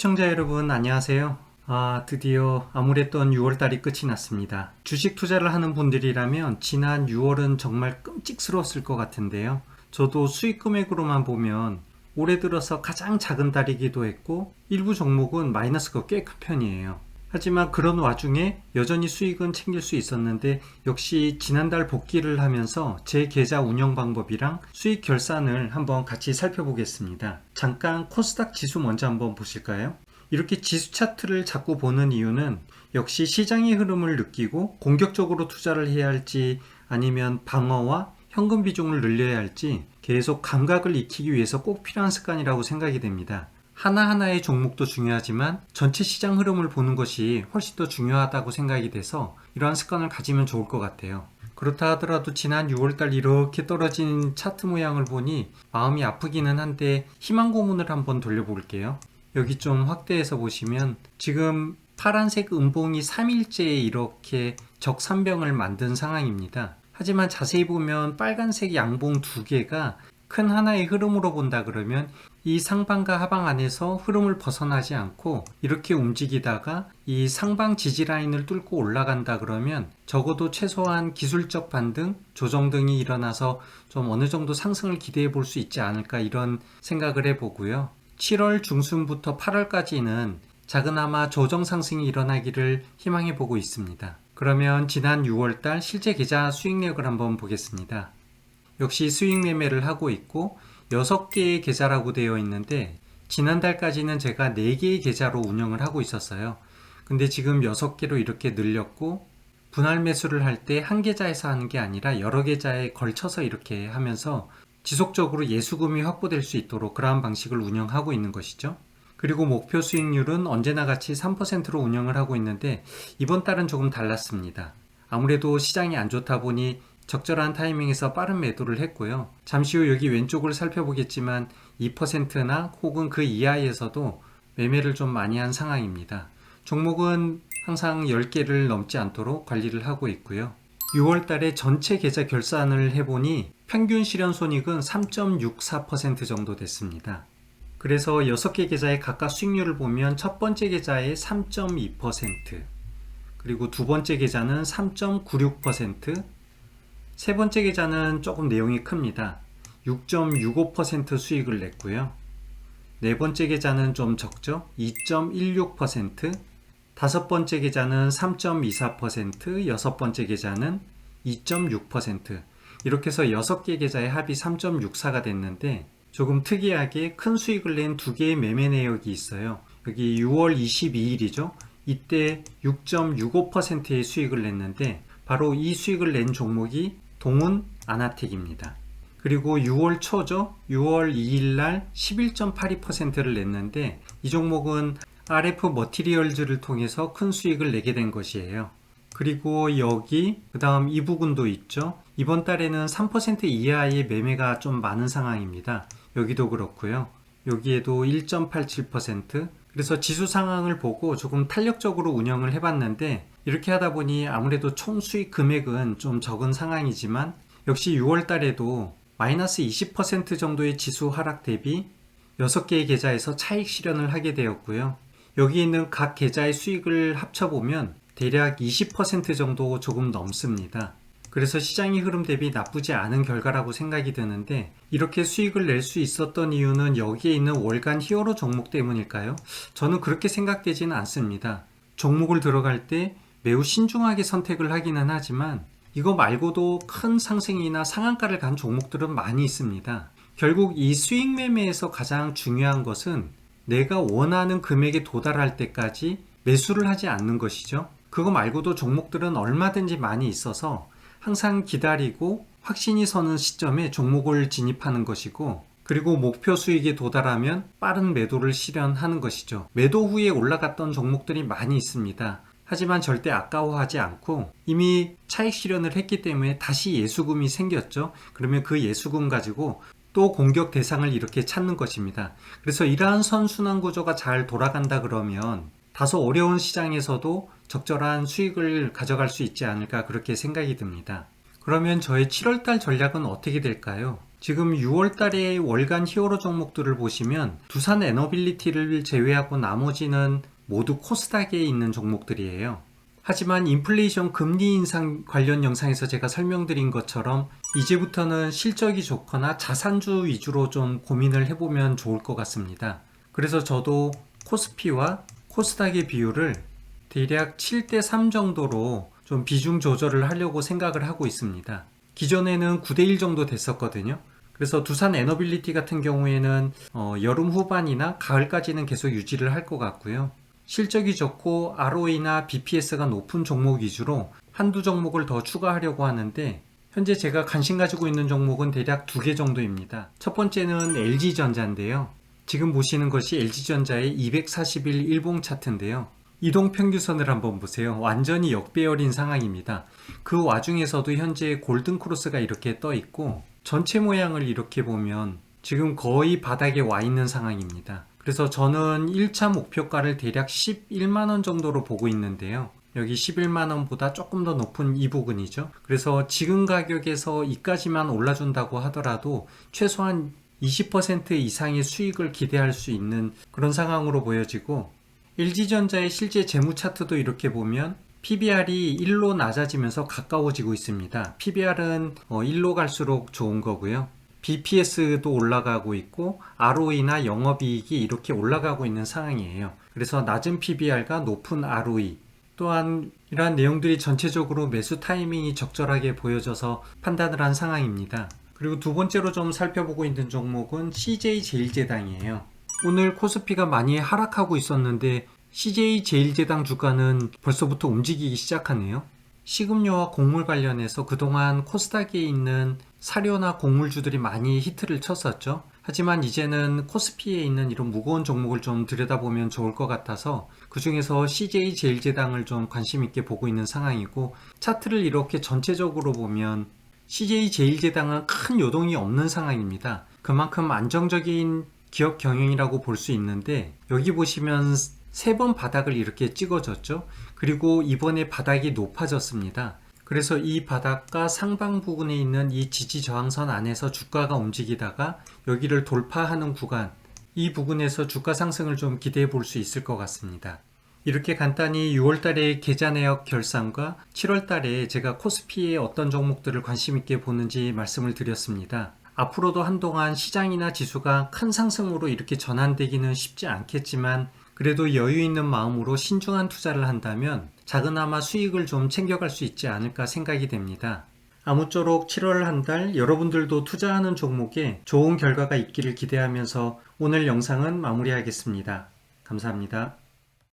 시청자 여러분 안녕하세요. 드디어 암울했던 6월달이 끝이 났습니다. 주식 투자를 하는 분들이라면 지난 6월은 정말 끔찍스러웠을 것 같은데요. 저도 수익 금액으로만 보면 올해 들어서 가장 작은 달이기도 했고 일부 종목은 마이너스가 꽤 큰 편이에요. 하지만 그런 와중에 여전히 수익은 챙길 수 있었는데 역시 지난달 복귀를 하면서 제 계좌 운영 방법이랑 수익 결산을 한번 같이 살펴보겠습니다. 잠깐 코스닥 지수 먼저 한번 보실까요? 이렇게 지수 차트를 자꾸 보는 이유는 역시 시장의 흐름을 느끼고 공격적으로 투자를 해야 할지 아니면 방어와 현금 비중을 늘려야 할지 계속 감각을 익히기 위해서 꼭 필요한 습관이라고 생각이 됩니다. 하나하나의 종목도 중요하지만 전체 시장 흐름을 보는 것이 훨씬 더 중요하다고 생각이 돼서 이러한 습관을 가지면 좋을 것 같아요. 그렇다 하더라도 지난 6월달 이렇게 떨어진 차트 모양을 보니 마음이 아프기는 한데 희망 고문을 한번 돌려볼게요. 여기 좀 확대해서 보시면 지금 파란색 음봉이 3일째 이렇게 적산병을 만든 상황입니다. 하지만 자세히 보면 빨간색 양봉 두 개가 큰 하나의 흐름으로 본다 그러면 이 상방과 하방 안에서 흐름을 벗어나지 않고 이렇게 움직이다가 이 상방 지지라인을 뚫고 올라간다 그러면 적어도 최소한 기술적 반등, 조정 등이 일어나서 좀 어느 정도 상승을 기대해 볼 수 있지 않을까 이런 생각을 해보고요. 7월 중순부터 8월까지는 작은아마 조정 상승이 일어나기를 희망해 보고 있습니다. 그러면 지난 6월달 실제 계좌 수익력을 한번 보겠습니다. 역시 수익 매매를 하고 있고 6개의 계좌라고 되어 있는데 지난달까지는 제가 4개의 계좌로 운영을 하고 있었어요. 근데 지금 6개로 이렇게 늘렸고 분할 매수를 할 때 한 계좌에서 하는 게 아니라 여러 계좌에 걸쳐서 이렇게 하면서 지속적으로 예수금이 확보될 수 있도록 그러한 방식을 운영하고 있는 것이죠. 그리고 목표 수익률은 언제나 같이 3%로 운영을 하고 있는데 이번 달은 조금 달랐습니다. 아무래도 시장이 안 좋다 보니 적절한 타이밍에서 빠른 매도를 했고요. 잠시 후 여기 왼쪽을 살펴보겠지만 2%나 혹은 그 이하에서도 매매를 좀 많이 한 상황입니다. 종목은 항상 10개를 넘지 않도록 관리를 하고 있고요. 6월 달에 전체 계좌 결산을 해보니 평균 실현 손익은 3.64% 정도 됐습니다. 그래서 6개 계좌의 각각 수익률을 보면 첫 번째 계좌의 3.2%, 그리고 두 번째 계좌는 3.96%, 세 번째 계좌는 조금 내용이 큽니다. 6.65% 수익을 냈고요. 네 번째 계좌는 좀 적죠. 2.16%, 다섯 번째 계좌는 3.24%, 여섯 번째 계좌는 2.6%. 이렇게 해서 6개 계좌의 합이 3.64가 됐는데 조금 특이하게 큰 수익을 낸 두 개의 매매 내역이 있어요. 여기 6월 22일이죠. 이때 6.65%의 수익을 냈는데 바로 이 수익을 낸 종목이 동훈 아나텍입니다. 그리고 6월 초죠. 6월 2일날 11.82%를 냈는데 이 종목은 RF 머티리얼즈를 통해서 큰 수익을 내게 된 것이에요. 그리고 여기 그 다음 이 부분도 있죠. 이번 달에는 3% 이하의 매매가 좀 많은 상황입니다. 여기도 그렇고요. 여기에도 1.87%. 그래서 지수 상황을 보고 조금 탄력적으로 운영을 해봤는데 이렇게 하다 보니 아무래도 총 수익 금액은 좀 적은 상황이지만 역시 6월 달에도 마이너스 20% 정도의 지수 하락 대비 6개의 계좌에서 차익 실현을 하게 되었고요. 여기 있는 각 계좌의 수익을 합쳐보면 대략 20% 정도 조금 넘습니다. 그래서 시장의 흐름 대비 나쁘지 않은 결과라고 생각이 드는데 이렇게 수익을 낼 수 있었던 이유는 여기에 있는 월간 히어로 종목 때문일까요? 저는 그렇게 생각되지는 않습니다. 종목을 들어갈 때 매우 신중하게 선택을 하기는 하지만 이거 말고도 큰 상승이나 상한가를 간 종목들은 많이 있습니다. 결국 이 수익 매매에서 가장 중요한 것은 내가 원하는 금액에 도달할 때까지 매수를 하지 않는 것이죠. 그거 말고도 종목들은 얼마든지 많이 있어서 항상 기다리고 확신이 서는 시점에 종목을 진입하는 것이고 그리고 목표 수익에 도달하면 빠른 매도를 실현하는 것이죠. 매도 후에 올라갔던 종목들이 많이 있습니다. 하지만 절대 아까워하지 않고 이미 차익 실현을 했기 때문에 다시 예수금이 생겼죠. 그러면 그 예수금 가지고 또 공격 대상을 이렇게 찾는 것입니다. 그래서 이러한 선순환 구조가 잘 돌아간다 그러면 다소 어려운 시장에서도 적절한 수익을 가져갈 수 있지 않을까 그렇게 생각이 듭니다. 그러면 저의 7월달 전략은 어떻게 될까요? 지금 6월 달에 월간 히어로 종목들을 보시면 두산 에너빌리티를 제외하고 나머지는 모두 코스닥에 있는 종목들이에요. 하지만 인플레이션 금리 인상 관련 영상에서 제가 설명드린 것처럼 이제부터는 실적이 좋거나 자산주 위주로 좀 고민을 해보면 좋을 것 같습니다. 그래서 저도 코스피와 코스닥의 비율을 대략 7대3 정도로 좀 비중 조절을 하려고 생각을 하고 있습니다. 기존에는 9대1 정도 됐었거든요. 그래서 두산 에너빌리티 같은 경우에는 여름 후반이나 가을까지는 계속 유지를 할 것 같고요. 실적이 좋고 ROE나 BPS가 높은 종목 위주로 한두 종목을 더 추가하려고 하는데 현재 제가 관심 가지고 있는 종목은 대략 2개 정도입니다. 첫 번째는 LG전자인데요. 지금 보시는 것이 LG전자의 240일 일봉 차트인데요. 이동평균선을 한번 보세요. 완전히 역배열인 상황입니다. 그 와중에서도 현재 골든크로스가 이렇게 떠 있고 전체 모양을 이렇게 보면 지금 거의 바닥에 와 있는 상황입니다. 그래서 저는 1차 목표가를 대략 11만원 정도로 보고 있는데요. 여기 11만원보다 조금 더 높은 이 부분이죠. 그래서 지금 가격에서 이까지만 올라준다고 하더라도 최소한 20% 이상의 수익을 기대할 수 있는 그런 상황으로 보여지고 LG전자의 실제 재무 차트도 이렇게 보면 PBR이 1로 낮아지면서 가까워지고 있습니다. PBR은 1로 갈수록 좋은 거고요. BPS도 올라가고 있고 ROE나 영업이익이 이렇게 올라가고 있는 상황이에요. 그래서 낮은 PBR과 높은 ROE 또한 이러한 내용들이 전체적으로 매수 타이밍이 적절하게 보여져서 판단을 한 상황입니다. 그리고 두 번째로 좀 살펴보고 있는 종목은 CJ제일제당이에요. 오늘 코스피가 많이 하락하고 있었는데 CJ제일제당 주가는 벌써부터 움직이기 시작하네요. 식음료와 곡물 관련해서 그동안 코스닥에 있는 사료나 곡물주들이 많이 히트를 쳤었죠. 하지만 이제는 코스피에 있는 이런 무거운 종목을 좀 들여다보면 좋을 것 같아서 그 중에서 CJ제일제당을 좀 관심 있게 보고 있는 상황이고 차트를 이렇게 전체적으로 보면 CJ제일제당은 큰 요동이 없는 상황입니다. 그만큼 안정적인 기업 경영이라고 볼 수 있는데 여기 보시면 3번 바닥을 이렇게 찍어줬죠. 그리고 이번에 바닥이 높아졌습니다. 그래서 이 바닥과 상방 부분에 있는 이 지지 저항선 안에서 주가가 움직이다가 여기를 돌파하는 구간, 이 부분에서 주가 상승을 좀 기대해 볼 수 있을 것 같습니다. 이렇게 간단히 6월달에 계좌 내역 결산과 7월달에 제가 코스피에 어떤 종목들을 관심 있게 보는지 말씀을 드렸습니다. 앞으로도 한동안 시장이나 지수가 큰 상승으로 이렇게 전환되기는 쉽지 않겠지만 그래도 여유 있는 마음으로 신중한 투자를 한다면 작은아마 수익을 좀 챙겨갈 수 있지 않을까 생각이 됩니다. 아무쪼록 7월 한 달 여러분들도 투자하는 종목에 좋은 결과가 있기를 기대하면서 오늘 영상은 마무리하겠습니다. 감사합니다.